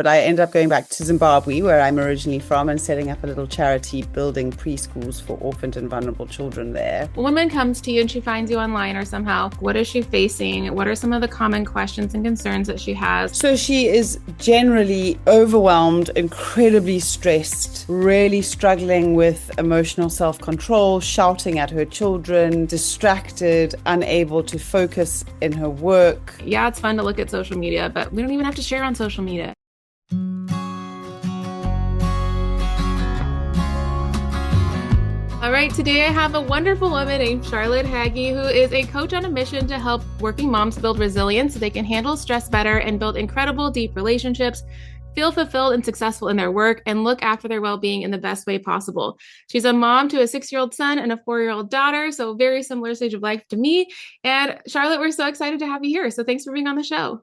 but I ended up going back to Zimbabwe, where I'm originally from, and setting up a little charity building preschools for orphaned and vulnerable children there. A woman comes to you and she finds you online or somehow. What is she facing? What are some of the common questions and concerns that she has? So she is generally overwhelmed, incredibly stressed, really struggling with emotional self-control, shouting at her children, distracted, unable to focus in her work. Yeah, it's fun to look at social media, but we don't even have to share on social media. All right, today I have a wonderful woman named Charlotte Haggie, who is a coach on a mission to help working moms build resilience so they can handle stress better and build incredible, deep relationships, feel fulfilled and successful in their work, and look after their well-being in the best way possible. She's a mom to a 6-year-old son and a 4-year-old daughter, so very similar stage of life to me. And Charlotte, we're so excited to have you here. So thanks for being on the show.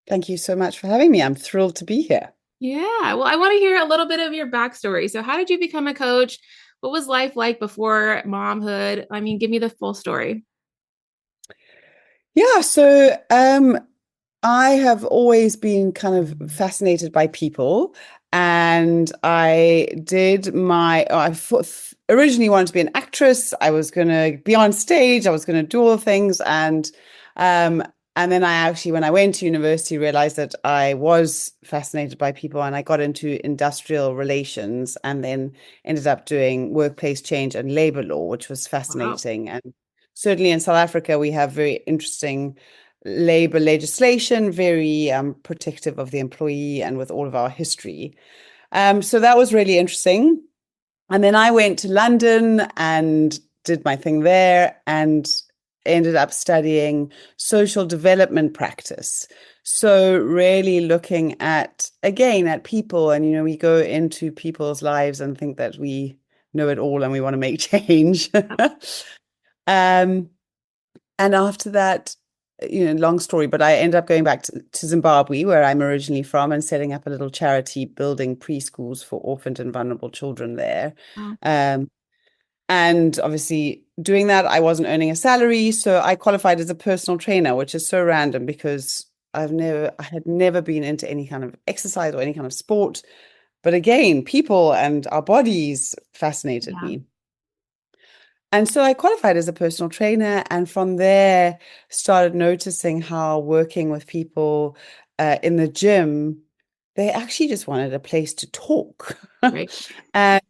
Thank you so much for having me. I'm thrilled to be here. Yeah, well, I want to hear a little bit of your backstory. So how did you become a coach? What was life like before momhood? I mean, give me the full story. Yeah, so I have always been kind of fascinated by people, and originally wanted to be an actress. I was going to be on stage. I was going to do all the things, and then I actually, when I went to university, realized that I was fascinated by people, and I got into industrial relations and then ended up doing workplace change and labor law, which was fascinating. Wow. And certainly in South Africa, we have very interesting labor legislation, very protective of the employee and with all of our history. So that was really interesting. And then I went to London and did my thing there and ended up studying social development practice. So really looking at people, and, we go into people's lives and think that we know it all and we want to make change. And after that, long story, but I ended up going back to Zimbabwe, where I'm originally from, and setting up a little charity building preschools for orphaned and vulnerable children there. Wow. And obviously doing that, I wasn't earning a salary. So I qualified as a personal trainer, which is so random because I had never been into any kind of exercise or any kind of sport. But again, people and our bodies fascinated me. And so I qualified as a personal trainer, and from there started noticing how working with people in the gym, they actually just wanted a place to talk. Right. And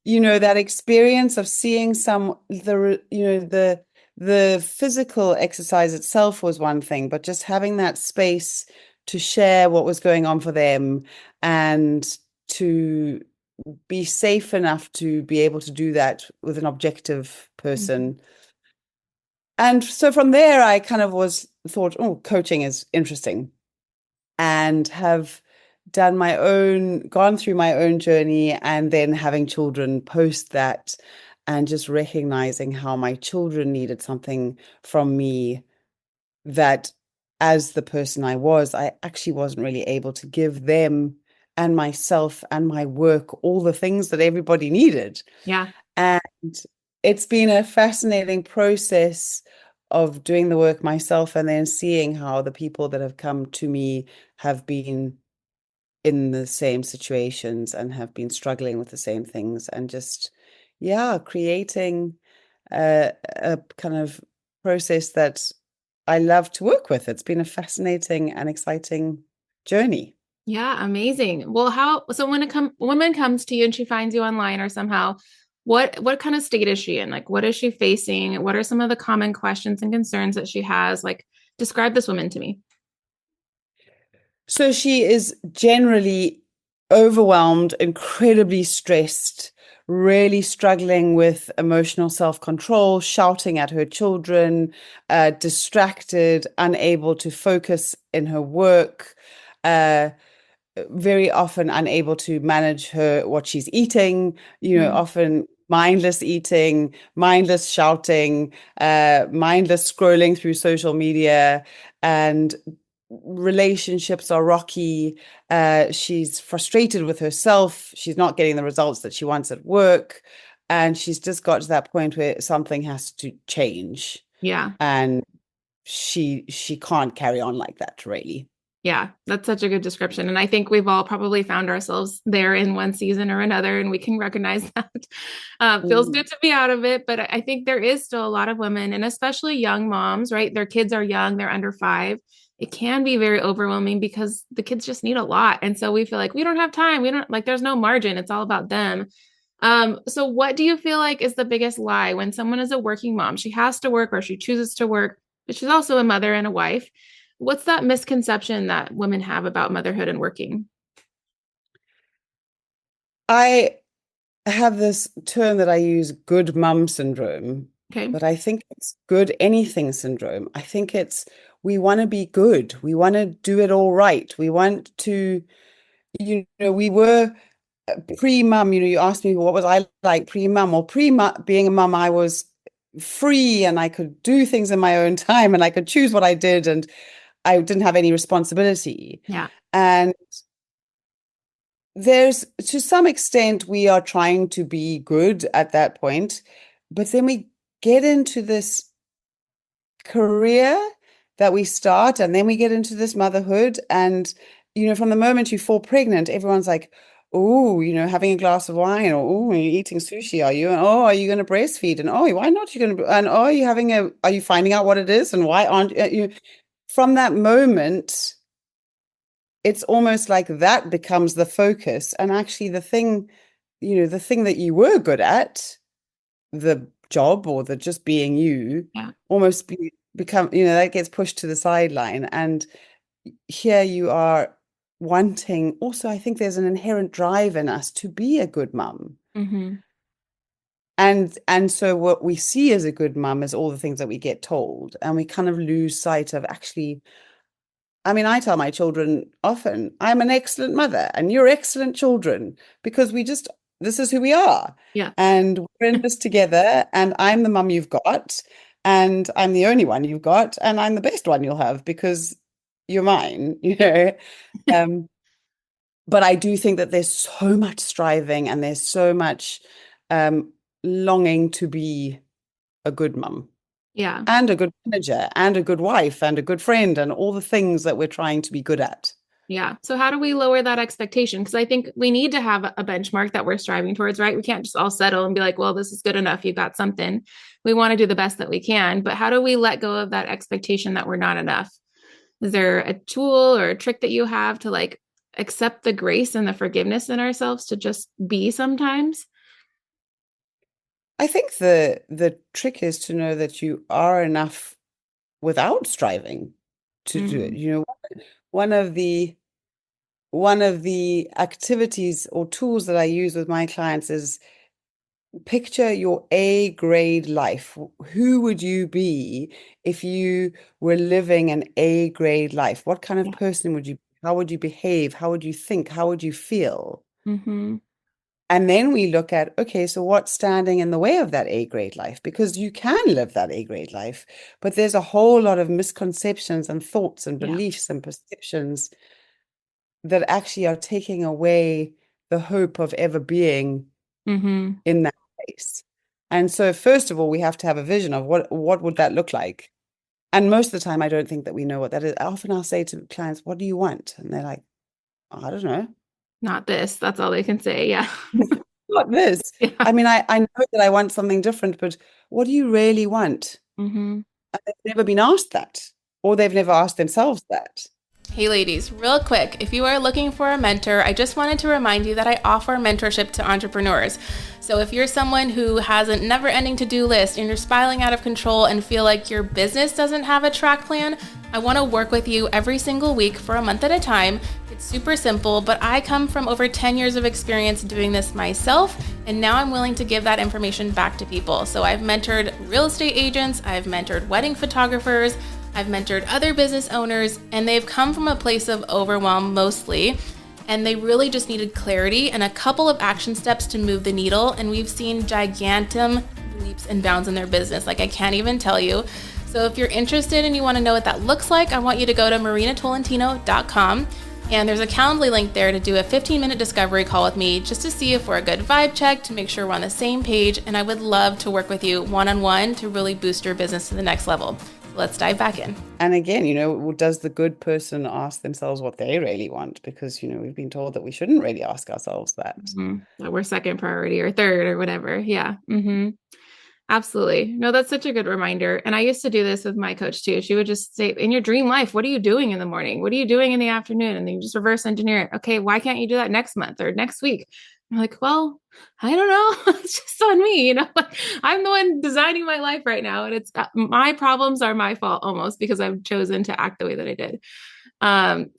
that experience of seeing the physical exercise itself was one thing, but just having that space to share what was going on for them and to be safe enough to be able to do that with an objective person. Mm-hmm. And so from there, I kind of thought, oh, coaching is interesting, and have gone through my own journey, and then having children post that, and just recognizing how my children needed something from me that, as the person I actually wasn't really able to give them and myself and my work all the things that everybody needed. Yeah. And it's been a fascinating process of doing the work myself, and then seeing how the people that have come to me have been in the same situations and have been struggling with the same things, and just, creating a kind of process that I love to work with. It's been a fascinating and exciting journey. Yeah, amazing. Well, when a woman comes to you and she finds you online or somehow, what kind of state is she in? Like, what is she facing? What are some of the common questions and concerns that she has? Like, describe this woman to me. So she is generally overwhelmed, incredibly stressed, really struggling with emotional self-control, shouting at her children, distracted, unable to focus in her work, very often unable to manage what she's eating, often mindless eating, mindless shouting, mindless scrolling through social media, and relationships are rocky. She's frustrated with herself. She's not getting the results that she wants at work. And she's just got to that point where something has to change. Yeah. And she can't carry on like that, really. Yeah, that's such a good description. And I think we've all probably found ourselves there in one season or another, and we can recognize that. Feels Mm. good to be out of it, but I think there is still a lot of women, and especially young moms, right? Their kids are young, they're under 5. It can be very overwhelming because the kids just need a lot. And so we feel like we don't have time. We don't like, there's no margin. It's all about them. So what do you feel like is the biggest lie when someone is a working mom? She has to work or she chooses to work, but she's also a mother and a wife. What's that misconception that women have about motherhood and working? I have this term that I use, good mum syndrome, Okay. but I think it's good anything syndrome. I think it's we want to be good. We want to do it all right. We want to, we were pre-mum, you asked me what was I like pre-mum. Well, pre-mum, being a mum, I was free and I could do things in my own time and I could choose what I did and I didn't have any responsibility. Yeah. And there's, to some extent, we are trying to be good at that point, but then we get into this career that we start, and then we get into this motherhood. And, from the moment you fall pregnant, everyone's like, oh, having a glass of wine, or oh, are you eating sushi? Are you? And, oh, are you going to breastfeed? And oh, why not? You're going to, and oh, are you finding out what it is? And why aren't you? From that moment, it's almost like that becomes the focus. And actually the thing that you were good at, the job or the just being you, almost become, that gets pushed to the sideline. And here you are wanting, also, I think there's an inherent drive in us to be a good mum. Mm-hmm. And so what we see as a good mum is all the things that we get told, and we kind of lose sight of actually, I mean, I tell my children often, I'm an excellent mother and you're excellent children, because this is who we are. Yeah. And we're in this together, and I'm the mum you've got, and I'm the only one you've got, and I'm the best one you'll have because you're mine, But I do think that there's so much striving and there's so much longing to be a good mum. Yeah. And a good manager and a good wife and a good friend and all the things that we're trying to be good at. Yeah. So how do we lower that expectation? Because I think we need to have a benchmark that we're striving towards, right? We can't just all settle and be like, well, this is good enough. You got something. We want to do the best that we can. But how do we let go of that expectation that we're not enough? Is there a tool or a trick that you have to like accept the grace and the forgiveness in ourselves to just be sometimes? I think the trick is to know that you are enough without striving to do it. One of the activities or tools that I use with my clients is picture your A-grade life. Who would you be if you were living an A-grade life? What kind of person would you be? How would you behave? How would you think? How would you feel? Mm-hmm. And then we look at, okay, so what's standing in the way of that A-grade life? Because you can live that A-grade life, but there's a whole lot of misconceptions and thoughts and beliefs and perceptions that actually are taking away the hope of ever being in that place. And so first of all, we have to have a vision of what would that look like? And most of the time, I don't think that we know what that is. Often I'll say to clients, what do you want? And they're like, I don't know. Not this. That's all they can say. Yeah. Not this. Yeah. I mean, I know that I want something different, but what do you really want? And they've never been asked that, or they've never asked themselves that. Hey ladies, real quick, if you are looking for a mentor, I just wanted to remind you that I offer mentorship to entrepreneurs. So if you're someone who has a never-ending to-do list and you're spiraling out of control and feel like your business doesn't have a track plan, I want to work with you every single week for a month at a time. It's super simple, but I come from over 10 years of experience doing this myself, and now I'm willing to give that information back to people. So I've mentored real estate agents, I've mentored wedding photographers, I've mentored other business owners, and they've come from a place of overwhelm mostly, and they really just needed clarity and a couple of action steps to move the needle, and we've seen gigantic leaps and bounds in their business, like I can't even tell you. So if you're interested and you want to know what that looks like, I want you to go to marinatolentino.com, and there's a Calendly link there to do a 15-minute discovery call with me just to see if we're a good vibe check, to make sure we're on the same page, and I would love to work with you one-on-one to really boost your business to the next level. Let's dive back in. And again, does the good person ask themselves what they really want? Because, we've been told that we shouldn't really ask ourselves that. That we're second priority or third or whatever. Yeah. Absolutely. No, that's such a good reminder. And I used to do this with my coach too. She would just say, in your dream life, what are you doing in the morning? What are you doing in the afternoon? And then you just reverse engineer it. Okay, why can't you do that next month or next week? I'm like, well, I don't know. It's just on me. Like, I'm the one designing my life right now. And it's my problems are my fault almost because I've chosen to act the way that I did.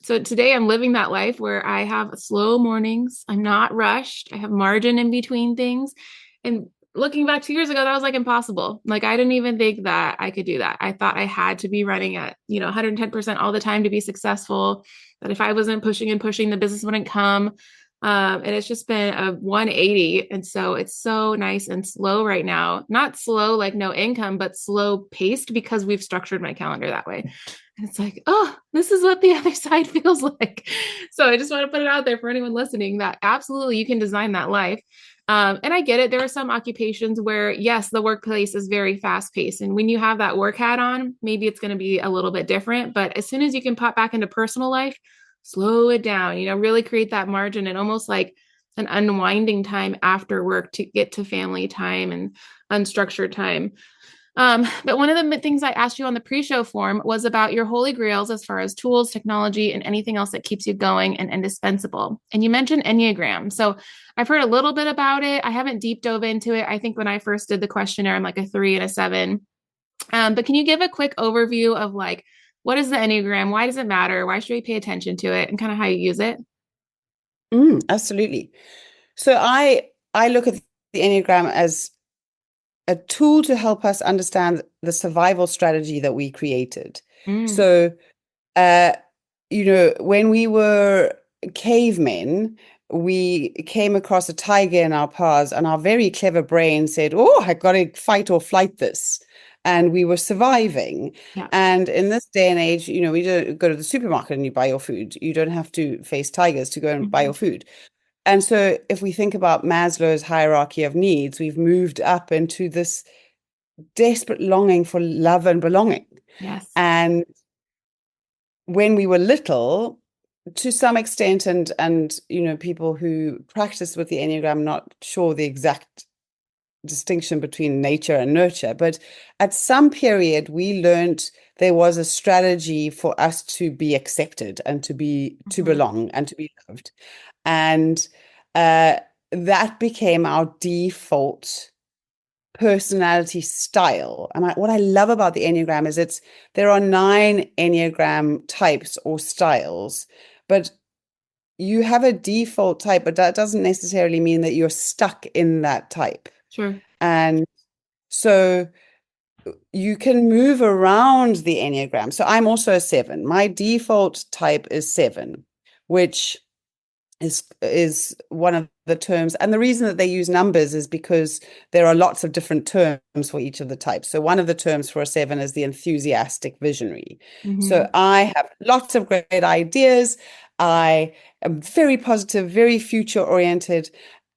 So today I'm living that life where I have slow mornings. I'm not rushed. I have margin in between things. And looking back 2 years ago, that was like impossible. Like, I didn't even think that I could do that. I thought I had to be running at, 110% all the time to be successful, that if I wasn't pushing and pushing, the business wouldn't come. And it's just been a 180. And so it's so nice and slow right now. Not slow, like no income, but slow paced because we've structured my calendar that way. And it's like, oh, this is what the other side feels like. So I just want to put it out there for anyone listening that absolutely you can design that life. And I get it. There are some occupations where, yes, the workplace is very fast paced. And when you have that work hat on, maybe it's going to be a little bit different. But as soon as you can pop back into personal life, slow it down, really create that margin and almost like an unwinding time after work to get to family time and unstructured time. But one of the things I asked you on the pre-show form was about your holy grails as far as tools, technology, and anything else that keeps you going and indispensable. And you mentioned Enneagram. So I've heard a little bit about it. I haven't deep dove into it. I think when I first did the questionnaire, I'm like a 3 and a 7. But can you give a quick overview of like, what is the Enneagram? Why does it matter? Why should we pay attention to it and kind of how you use it? Absolutely. So I look at the Enneagram as a tool to help us understand the survival strategy that we created. So, when we were cavemen, we came across a tiger in our paths, and our very clever brain said, oh, I got to fight or flight this. And we were surviving. Yeah. And in this day and age, we don't go to the supermarket and you buy your food. You don't have to face tigers to go and buy your food. And so if we think about Maslow's hierarchy of needs, we've moved up into this desperate longing for love and belonging. Yes. And when we were little, to some extent, and people who practice with the Enneagram, not sure the exact distinction between nature and nurture, but at some period we learned there was a strategy for us to be accepted and to belong and to be loved. And that became our default personality style. And what I love about the Enneagram is there are 9 Enneagram types or styles, but you have a default type, but that doesn't necessarily mean that you're stuck in that type. Sure. And so you can move around the Enneagram. So I'm also a 7. My default type is 7, which is one of the terms. And the reason that they use numbers is because there are lots of different terms for each of the types. So one of the terms for a 7 is the enthusiastic visionary. So I have lots of great ideas. I am very positive, very future oriented.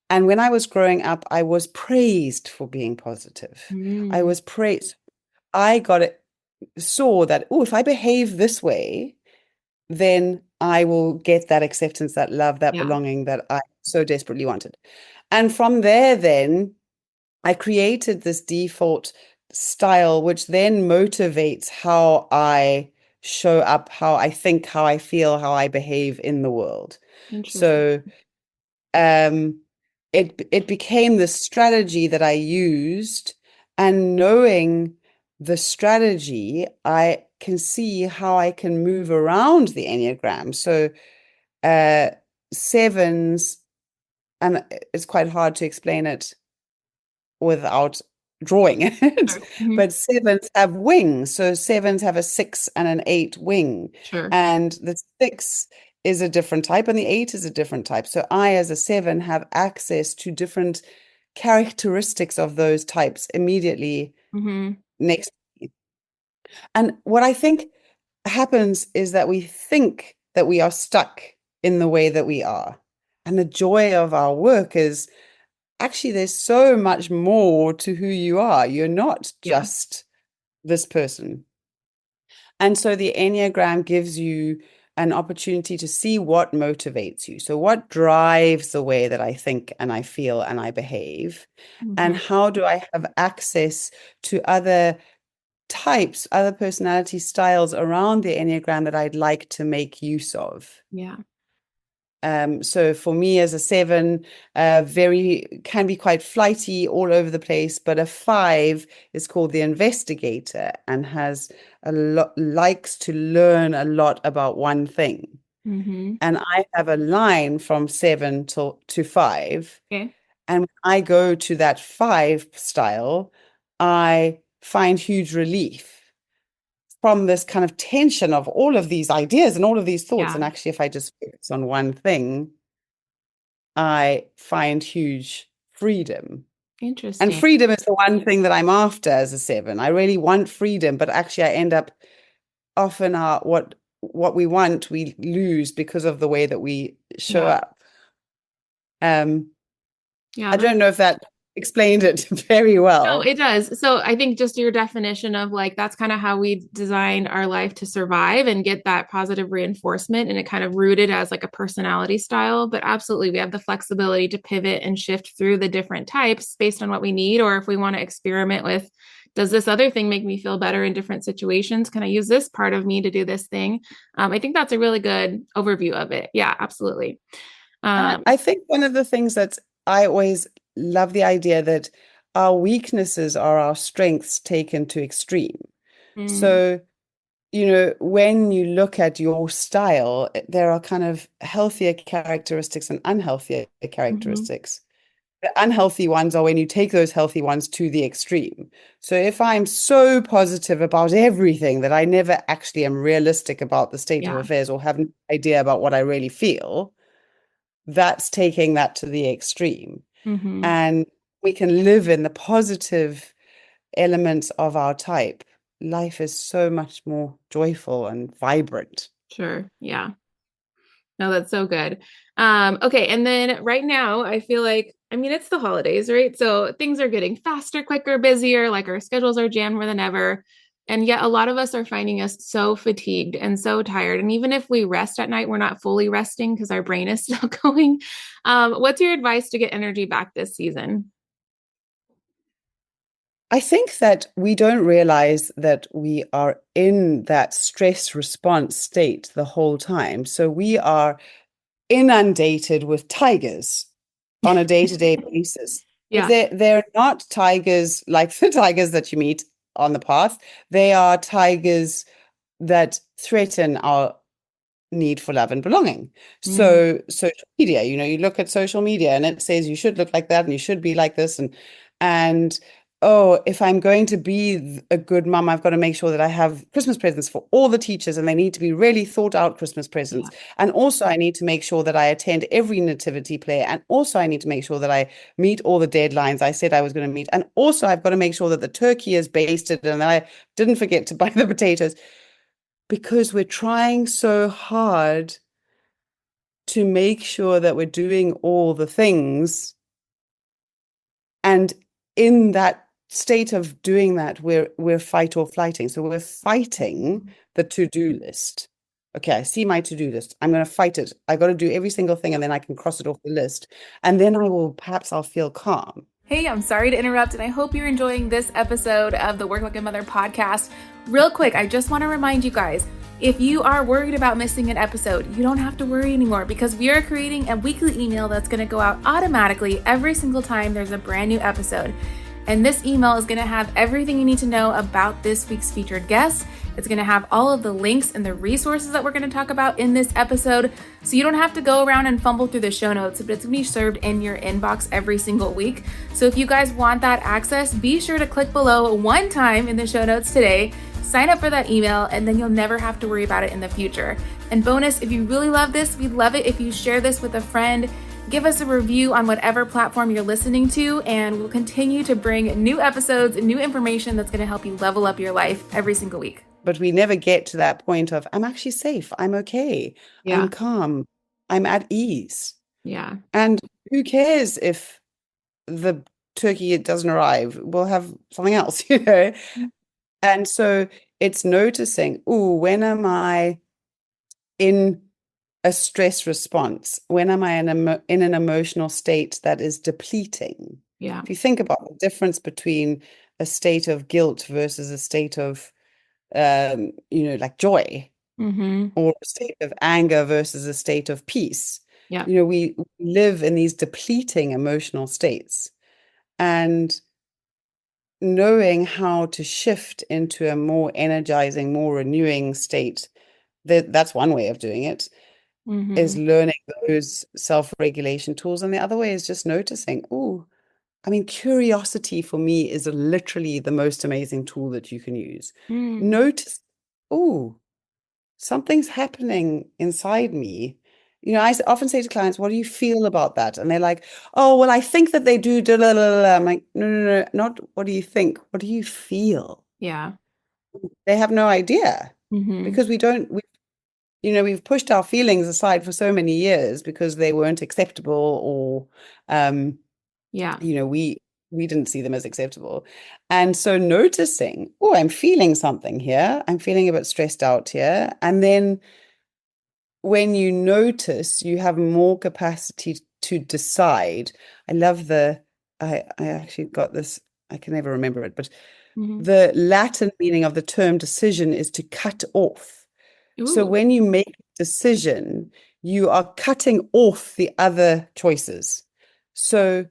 And when I was growing up, I was praised for being positive. I was praised. I saw that, if I behave this way, then I will get that acceptance, that love, that belonging that I so desperately wanted. And from there, then I created this default style, which then motivates how I show up, how I think, how I feel, how I behave in the world. So it became the strategy that I used, and knowing the strategy, I can see how I can move around the Enneagram. So 7s, and it's quite hard to explain it without drawing it, but 7s have wings. So 7s have a 6 and an 8 wing. Sure. And the 6 is a different type and the 8 is a different type. So I, as a 7, have access to different characteristics of those types immediately next to me. And what I think happens is that we think that we are stuck in the way that we are. And the joy of our work is actually there's so much more to who you are. You're not just this person. And so the Enneagram gives you an opportunity to see what motivates you. So what drives the way that I think and I feel and I behave? And Mhm. how do I have access to other types, other personality styles around the Enneagram that I'd like to make use of? Yeah. So for me as a 7, can be quite flighty all over the place, but a 5 is called the investigator and has a lot, likes to learn a lot about one thing. Mm-hmm. And I have a line from 7 to 5. Okay. And when I go to that 5 style, I find huge relief from this kind of tension of all of these ideas and all of these thoughts. Yeah. And actually, if I just focus on one thing, I find huge freedom. And Interesting. freedom is the one thing that I'm after as a 7. I really want freedom, but actually I end up often what we want, we lose because of the way that we show Yeah. up. Yeah. I don't know if that explained it very No, well. it does. So I think just your definition of like that's kind of how we designed our life to survive and get that positive reinforcement, and it kind of rooted as like a personality style. But absolutely, we have the flexibility to pivot and shift through the different types based on what we need, or if we want to experiment with, does this other thing make me feel better in different situations? Can I use this part of me to do this thing? I think that's a really good overview of it. Yeah, absolutely. And I think one of the things that I always love the idea that our weaknesses are our strengths taken to extreme. So, when you look at your style, there are kind of healthier characteristics and unhealthier Mhm. characteristics. The unhealthy ones are when you take those healthy ones to the extreme. So if I'm so positive about everything that I never actually am realistic about the state of Yeah. affairs or have no idea about what I really feel, that's taking that to the extreme. Hmm. And we can live in the positive elements of our type. Life is so much more joyful and vibrant. Sure. Yeah. No, that's so good. Okay. And then right now, I feel like, I mean, it's the holidays, right? So things are getting faster, quicker, busier, like our schedules are jammed more than ever. And yet, a lot of us are finding us so fatigued and so tired. And even if we rest at night, we're not fully resting because our brain is still going. What's your advice to get energy back this season? I think that we don't realize that we are in that stress response state the whole time. So we are inundated with tigers on a day-to-day basis. But Yeah. they're not tigers like the tigers that you meet on the path. They are tigers that threaten our need for love and belonging. Mm, So social media, you look at social media and it says you should look like that and you should be like this and oh, if I'm going to be a good mom, I've got to make sure that I have Christmas presents for all the teachers and they need to be really thought out Christmas yeah. presents. And also I need to make sure that I attend every nativity play. And also I need to make sure that I meet all the deadlines I said I was going to meet. And also I've got to make sure that the turkey is basted and that I didn't forget to buy the potatoes because we're trying so hard to make sure that we're doing all the things. And in that state of doing that, we're fight or flighting. So we're fighting the to-do list. Okay, I see my to-do list. I'm going to fight it. I got to do every single thing and then I can cross it off the list. And then I'll feel calm. Hey, I'm sorry to interrupt, and I hope you're enjoying this episode of the Work Like a Mother podcast. Real quick, I just want to remind you guys, if you are worried about missing an episode, you don't have to worry anymore because we are creating a weekly email that's going to go out automatically every single time there's a brand new episode. And this email is going to have everything you need to know about this week's featured guest. It's going to have all of the links and the resources that we're going to talk about in this episode. So you don't have to go around and fumble through the show notes, but it's going to be served in your inbox every single week. So if you guys want that access, be sure to click below one time in the show notes today, sign up for that email, and then you'll never have to worry about it in the future. And bonus, if you really love this, we'd love it if you share this with a friend. Give us a review on whatever platform you're listening to, and we'll continue to bring new episodes and new information that's going to help you level up your life every single week. But we never get to that point of, I'm actually safe. I'm okay. Yeah. I'm calm. I'm at ease. Yeah. And who cares if the turkey doesn't arrive? We'll have something else, And so it's noticing, oh, when am I in a stress response? When am I in an emotional state that is depleting? Yeah. If you think about the difference between a state of guilt versus a state of, like joy, Mm-hmm. or a state of anger versus a state of peace. Yeah. We live in these depleting emotional states, and knowing how to shift into a more energizing, more renewing state, that's one way of doing it, is Mm-hmm. learning those self-regulation tools. And the other way is just noticing, oh, I mean, curiosity for me is literally the most amazing tool that you can use. Mm. Notice, oh, something's happening inside me. Often say to clients, what do you feel about that? And they're like, oh, well, I think that they do. Da, la, la, la. I'm like, no, no, no, not what do you think? What do you feel? Yeah. They have no idea, Mm-hmm. because we've pushed our feelings aside for so many years because they weren't acceptable, or, Yeah. we didn't see them as acceptable. And so noticing, oh, I'm feeling something here. I'm feeling a bit stressed out here. And then when you notice, you have more capacity to decide. I actually got this, I can never remember it, but Mm-hmm. the Latin meaning of the term decision is to cut off. So Ooh. when you make a decision, you are cutting off the other choices. So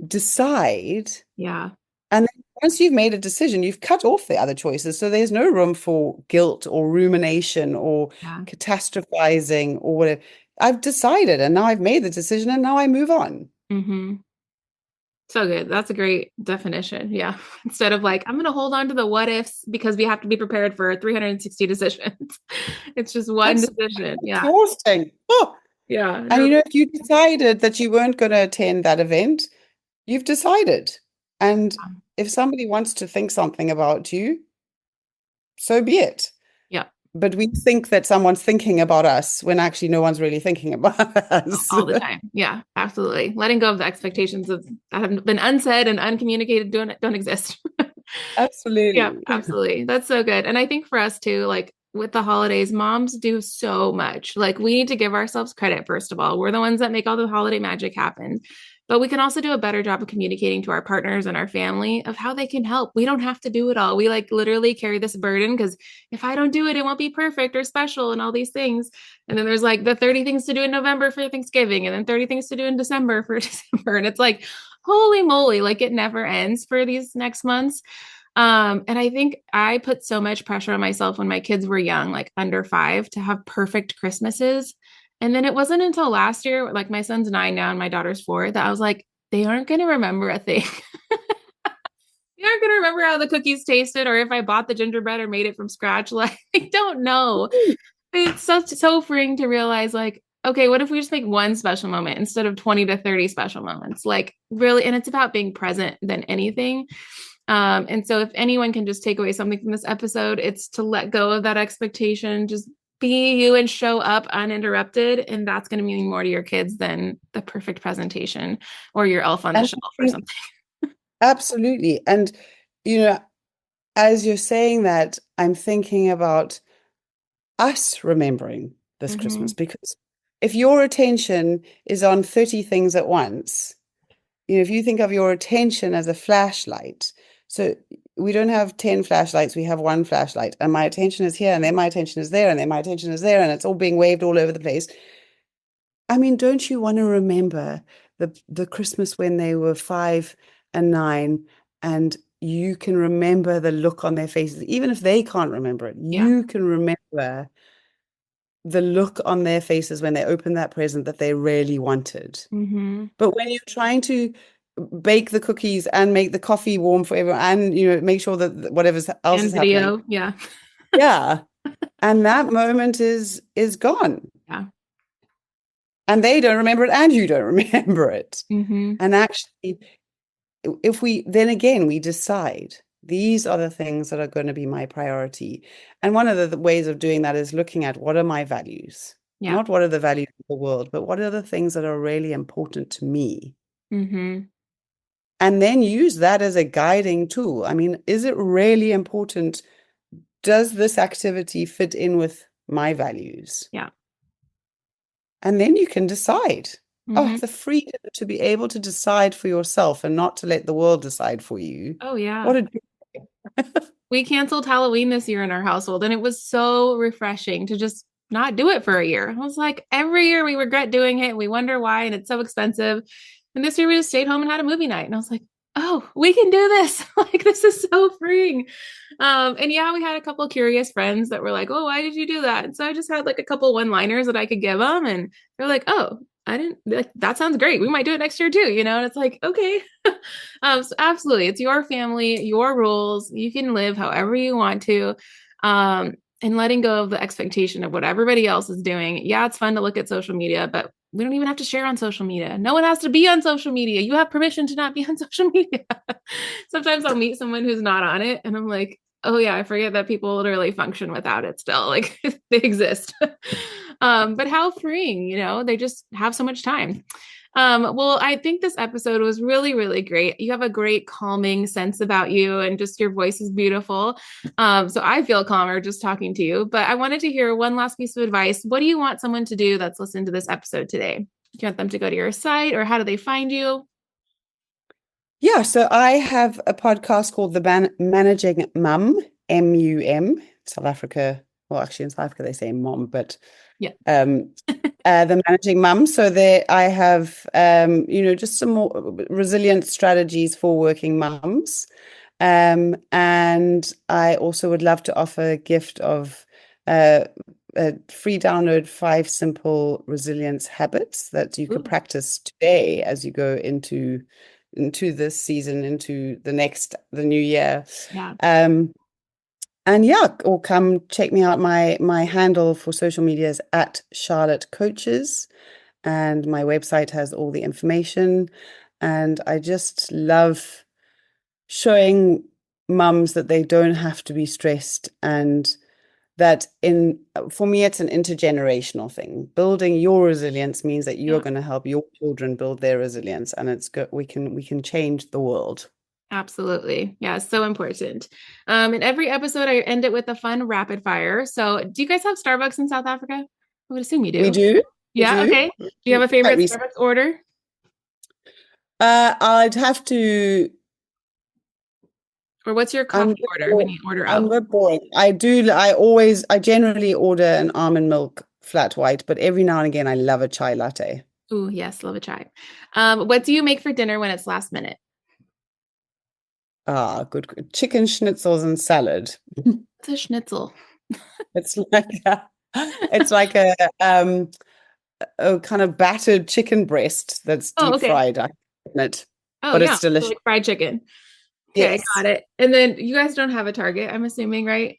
decide. Yeah. And then once you've made a decision, you've cut off the other choices. So there's no room for guilt or rumination or Yeah. catastrophizing or whatever. I've decided, and now I've made the decision, and now I move on. Mm-hmm. So good. That's a great definition. Yeah. Instead of like, I'm going to hold on to the what ifs because we have to be prepared for 360 decisions. It's just one That's decision. Yeah. exhausting. Oh. Yeah. And No. if you decided that you weren't going to attend that event, you've decided. And if somebody wants to think something about you, so be it. Yeah. But we think that someone's thinking about us when actually no one's really thinking about us. All the time. Yeah, absolutely. Letting go of the expectations of that have been unsaid and uncommunicated don't exist. Yeah, Absolutely. absolutely. That's so good. And I think for us too, like with the holidays, moms do so much. Like we need to give ourselves credit, first of all. We're the ones that make all the holiday magic happen. But we can also do a better job of communicating to our partners and our family of how they can help. We don't have to do it all. We like literally carry this burden because if I don't do it, it won't be perfect or special and all these things. And then there's like the 30 things to do in November for Thanksgiving and then 30 things to do in December for December. And it's like, holy moly, like it never ends for these next months. And I think I put so much pressure on myself when my kids were young, like under 5, to have perfect Christmases. And then it wasn't until last year, like my son's 9 now and my daughter's 4, that I was like, they aren't going to remember a thing. They aren't going to remember how the cookies tasted or if I bought the gingerbread or made it from scratch. Like, I don't know. It's so freeing to realize, like, okay, what if we just make one special moment instead of 20 to 30 special moments? Like, really, and it's about being present than anything. And so if anyone can just take away something from this episode, it's to let go of that expectation, just be you and show up uninterrupted. And that's going to mean more to your kids than the perfect presentation or your elf on the shelf or something. Absolutely. And, as you're saying that, I'm thinking about us remembering this Christmas, because if your attention is on 30 things at once, if you think of your attention as a flashlight, so we don't have 10 flashlights, we have one flashlight, and my attention is here, and then my attention is there, and then my attention is there, and it's all being waved all over the place. I mean, don't you want to remember the Christmas when they were 5 and 9, and you can remember the look on their faces, even if they can't remember it, you can remember the look on their faces when they opened that present that they really wanted. But when you're trying to bake the cookies and make the coffee warm for everyone and make sure that whatever else is happening. Yeah. And that moment is gone. Yeah. And they don't remember it and you don't remember it. Mm-hmm. And actually, if we decide these are the things that are going to be my priority. And one of the ways of doing that is looking at what are my values, not what are the values of the world, but what are the things that are really important to me. Mm-hmm. And then use that as a guiding tool. I mean, is it really important does this activity fit in with my values? Yeah. And then you can decide. Mhm. The freedom to be able to decide for yourself and not to let the world decide for you. Oh, yeah. What a We canceled Halloween this year in our household, and it was so refreshing to just not do it for a year. I was like, every year we regret doing it. We wonder why, and it's so expensive. And this year we just stayed home and had a movie night. And I was like, oh, we can do this. Like, this is so freeing. And yeah, we had a couple of curious friends that were like, oh, why did you do that? And so I just had like a couple one-liners that I could give them. And they're like, oh, I didn't like that. Sounds great. We might do it next year too, and it's like, okay. So absolutely. It's your family, your rules. You can live however you want to. And letting go of the expectation of what everybody else is doing. Yeah, it's fun to look at social media, but we don't even have to share on social media. No one has to be on social media. You have permission to not be on social media. Sometimes I'll meet someone who's not on it, and I'm like, oh yeah, I forget that people literally function without it still. Like they exist. But how freeing, they just have so much time. Well, I think this episode was really, really great. You have a great calming sense about you, and just your voice is beautiful. So I feel calmer just talking to you, but I wanted to hear one last piece of advice. What do you want someone to do that's listened to this episode today? Do you want them to go to your site, or how do they find you? Yeah, so I have a podcast called The Managing Mum, MUM, South Africa. Well, actually in South Africa they say mom, but yeah. The Managing Mum. So there I have, just some more resilient strategies for working mums. And I also would love to offer a gift of a free download 5 simple resilience habits that you could practice today as you go into this season, into the new year. Yeah. And yeah, or come check me out. My handle for social media is @CharlotteCoaches, and my website has all the information. And I just love showing mums that they don't have to be stressed, and that for me it's an intergenerational thing. Building your resilience means that you're going to help your children build their resilience, and it's good. We can change the world. Absolutely. Yeah, so important. In every episode, I end it with a fun rapid fire. So do you guys have Starbucks in South Africa? I would assume you do. We do. Yeah, we do. Okay. Do you have a favorite Starbucks order? I'd have to... Or what's your coffee order when you order out? I'm a bit boring. I generally order an almond milk flat white, but every now and again I love a chai latte. Ooh, yes, love a chai. What do you make for dinner when it's last minute? Good. Chicken schnitzels and salad. What's a schnitzel? It's like a kind of battered chicken breast that's deep fried. It's delicious. So like fried chicken. Okay, yes. Got it. And then you guys don't have a Target, I'm assuming, right?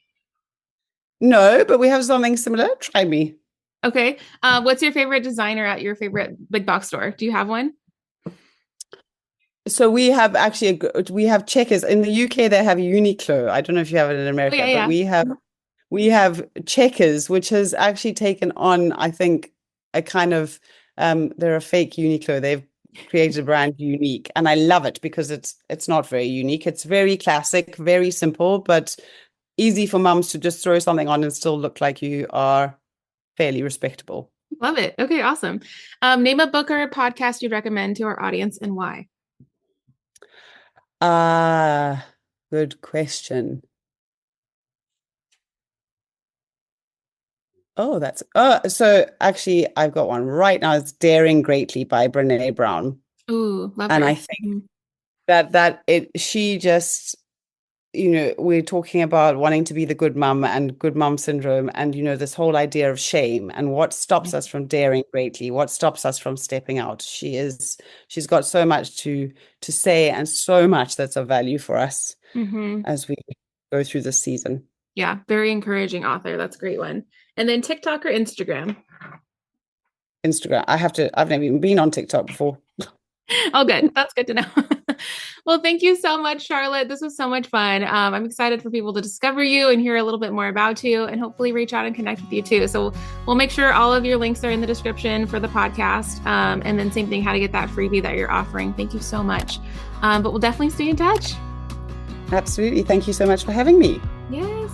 No, but we have something similar. Try me. Okay. What's your favorite designer at your favorite big box store? Do you have one? So we have Checkers. In the UK, they have Uniqlo. I don't know if you have it in America, but we have Checkers, which has actually taken on, I think, a kind of, they're a fake Uniqlo. They've created a brand Unique, and I love it because it's not very unique. It's very classic, very simple, but easy for mums to just throw something on and still look like you are fairly respectable. Love it. Okay, awesome. Name a book or a podcast you'd recommend to our audience, and why? Good question. So actually I've got one right now. It's Daring Greatly by Brené Brown. Ooh, love and her. I think she just, we're talking about wanting to be the good mum and good mum syndrome, and this whole idea of shame and what stops us from daring greatly, what stops us from stepping out. She's got so much to say, and so much that's of value for us as we go through this season. Yeah, very encouraging author. That's a great one. And then TikTok or Instagram? Instagram. I've never even been on TikTok before. Oh, good. That's good to know. Well, thank you so much, Charlotte. This was so much fun. I'm excited for people to discover you and hear a little bit more about you, and hopefully reach out and connect with you too. So we'll make sure all of your links are in the description for the podcast. And then same thing, how to get that freebie that you're offering. Thank you so much. But we'll definitely stay in touch. Absolutely. Thank you so much for having me. Yes.